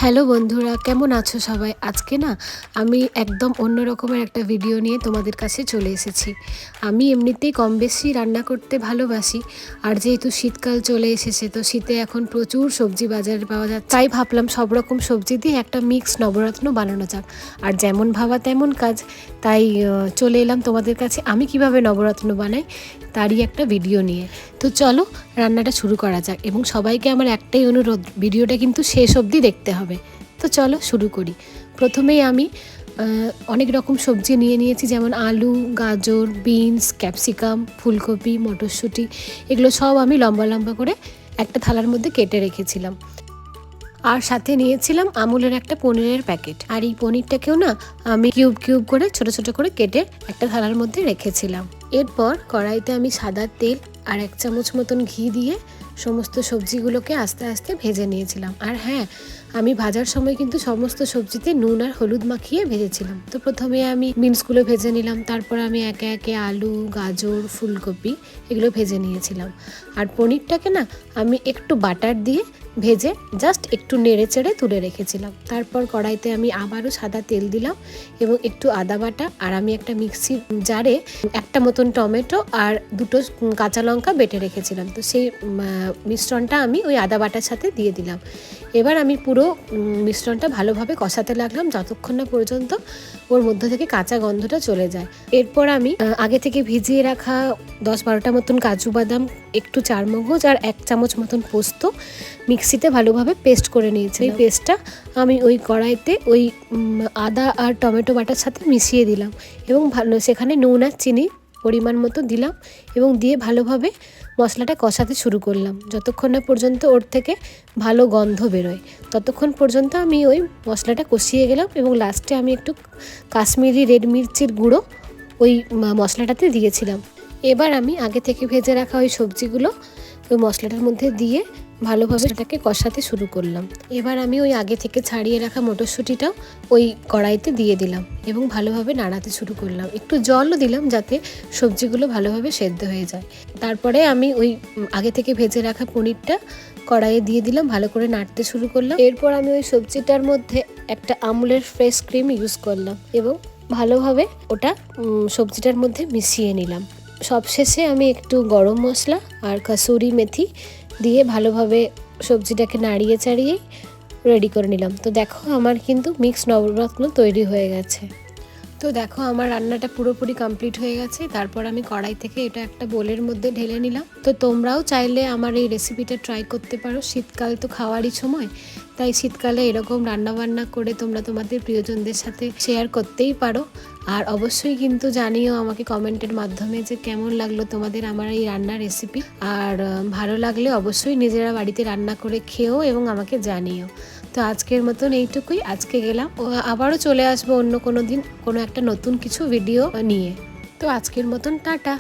Hello বন্ধুরা, কেমন আছো সবাই? আজকে না আমি একদম অন্য রকমের একটা ভিডিও নিয়ে তোমাদের কাছে চলে এসেছি। আমি এমনিতেই কম বেশি রান্না করতে ভালোবাসি, আর যেহেতু শীতকাল চলে এসেছে তো শীতে এখন প্রচুর সবজি বাজারে পাওয়া যায়, তাই ভাবলাম সব রকম সবজি দিয়ে একটা মিক্স নবরত্ন বানানো যাক। আর যেমন ভাবা তেমন কাজ, তাই চলে এলাম তোমাদের কাছে আমি কিভাবে নবরত্ন বানাই তারই একটা ভিডিও নিয়ে। তো চলো রান্নাটা শুরু করা যাক, এবং সবাইকে আমার একটাই অনুরোধ, ভিডিওটা কিন্তু শেষ অবধি দেখতে হবে। তো চলো শুরু করি। প্রথমেই আমি অনেক রকম সবজি নিয়েছি, যেমন আলু, গাজর, বিনস, ক্যাপসিকাম, ফুলকপি, মটরশুঁটি, এগুলো সব আমি লম্বা লম্বা করে একটা থালার মধ্যে কেটে রেখেছিলাম। আর সাথে নিয়েছিলাম আমুলের একটা পনিরের প্যাকেট, আর এই পনিরটাকেও না আমি কিউব কিউব করে ছোট ছোট করে কেটে একটা থালার মধ্যে রেখেছিলাম। এরপর কড়াইতে আমি সাদা তেল আর 1 চামচ মতন ঘি দিয়ে সমস্ত সবজিগুলোকে আস্তে আস্তে ভেজে নিয়েছিলাম। আর হ্যাঁ, আমি ভাজার সময় কিন্তু সমস্ত সবজিতে নুন আর হলুদ মাখিয়ে ভেজেছিলাম। তো প্রথমে আমি বিনসগুলো ভেজে নিলাম, তারপর আমি একে একে আলু, গাজর, ফুলকপি এগুলো ভেজে নিয়েছিলাম। আর পনিরটাকে না আমি একটু বাটার দিয়ে ভেজে জাস্ট একটু নেড়ে চেড়ে তুলে রেখেছিলাম। তারপর কড়াইতে আমি আবারও সাদা তেল দিলাম এবং একটু আদা বাটা, আর আমি একটা মিক্সির জারে একটা মতন টমেটো আর 2টো কাঁচা লঙ্কা বেটে রেখেছিলাম। তো সেই মিশ্রণটা আমি ওই আদা বাটার সাথে দিয়ে দিলাম। এবার আমি পুরো মিশ্রণটা ভালোভাবে কষাতে লাগলাম যতক্ষণ না পর্যন্ত ওর মধ্যে থেকে কাঁচা গন্ধটা চলে যায়। এরপর আমি আগে থেকে ভিজিয়ে রাখা 10-12টা মতন কাজু বাদাম, একটু চারমগজ আর 1 চামচ মতন পোস্ত মিক্সিতে ভালোভাবে পেস্ট করে নিয়েছি। এই পেস্টটা আমি ওই কড়াইতে ওই আদা আর টমেটো বাটার সাথে মিশিয়ে দিলাম, এবং সেখানে নুন আর চিনি পরিমাণ মতো দিলাম, এবং দিয়ে ভালোভাবে মশলাটা কষাতে শুরু করলাম যতক্ষণ না পর্যন্ত ওর থেকে ভালো গন্ধ বেরোয়। ততক্ষণ পর্যন্ত আমি ওই মশলাটা কষিয়ে গেলাম, এবং লাস্টে আমি একটু কাশ্মীরি রেড মির্চির গুঁড়ো ওই মশলাটাতে দিয়েছিলাম। এবার আমি আগে থেকে ভেজে রাখা ওই সবজিগুলো ওই মশলাটার মধ্যে দিয়ে ভালোভাবে এটাকে কষাতে শুরু করলাম। এবার আমি ওই আগে থেকে ছাড়িয়ে রাখা মটরশুঁটিটাও ওই কড়াইতে দিয়ে দিলাম এবং ভালোভাবে নাড়াতে শুরু করলাম। একটু জলও দিলাম যাতে সবজিগুলো ভালোভাবে সেদ্ধ হয়ে যায়। তারপরে আমি ওই আগে থেকে ভেজে রাখা পনিরটা কড়াইয়ে দিয়ে দিলাম, ভালো করে নাড়তে শুরু করলাম। এরপর আমি ওই সবজিটার মধ্যে একটা আমুলের ফ্রেশ ক্রিম ইউজ করলাম এবং ভালোভাবে ওটা সবজিটার মধ্যে মিশিয়ে নিলাম। সবশেষে আমি একটু গরম মশলা আর কাসুরি মেথি দিয়ে ভালোভাবে সবজিটাকে নাড়িয়ে চাড়িয়ে রেডি করে নিলাম। তো দেখো আমার কিন্তু মিক্স নবরত্ন তৈরি হয়ে গেছে। তো দেখো আমার রান্নাটা পুরোপুরি কমপ্লিট হয়ে গেছে। তারপর আমি কড়াই থেকে এটা একটা বোলের মধ্যে ঢেলে নিলাম। তো তোমরাও চাইলে আমার এই রেসিপিটা ট্রাই করতে পারো। শীতকাল তো খাওয়ারই সময়, তাই শীতকালে এরকম রান্নাবান্না করে তোমরা তোমাদের প্রিয়জনদের সাথে শেয়ার করতেই পারো। আর অবশ্যই কিন্তু জানিও আমাকে কমেন্টের মাধ্যমে যে কেমন লাগলো তোমাদের আমার এই রান্নার রেসিপি। আর ভালো লাগলে অবশ্যই নিজেরা বাড়িতে রান্না করে খেও এবং আমাকে জানিও। তো আজকের মতন এইটুকুই, আজকে গেলাম। আবারও চলে আসবো অন্য কোনো দিন কোনো একটা নতুন কিছু ভিডিও নিয়ে। তো আজকের মতন টাটা।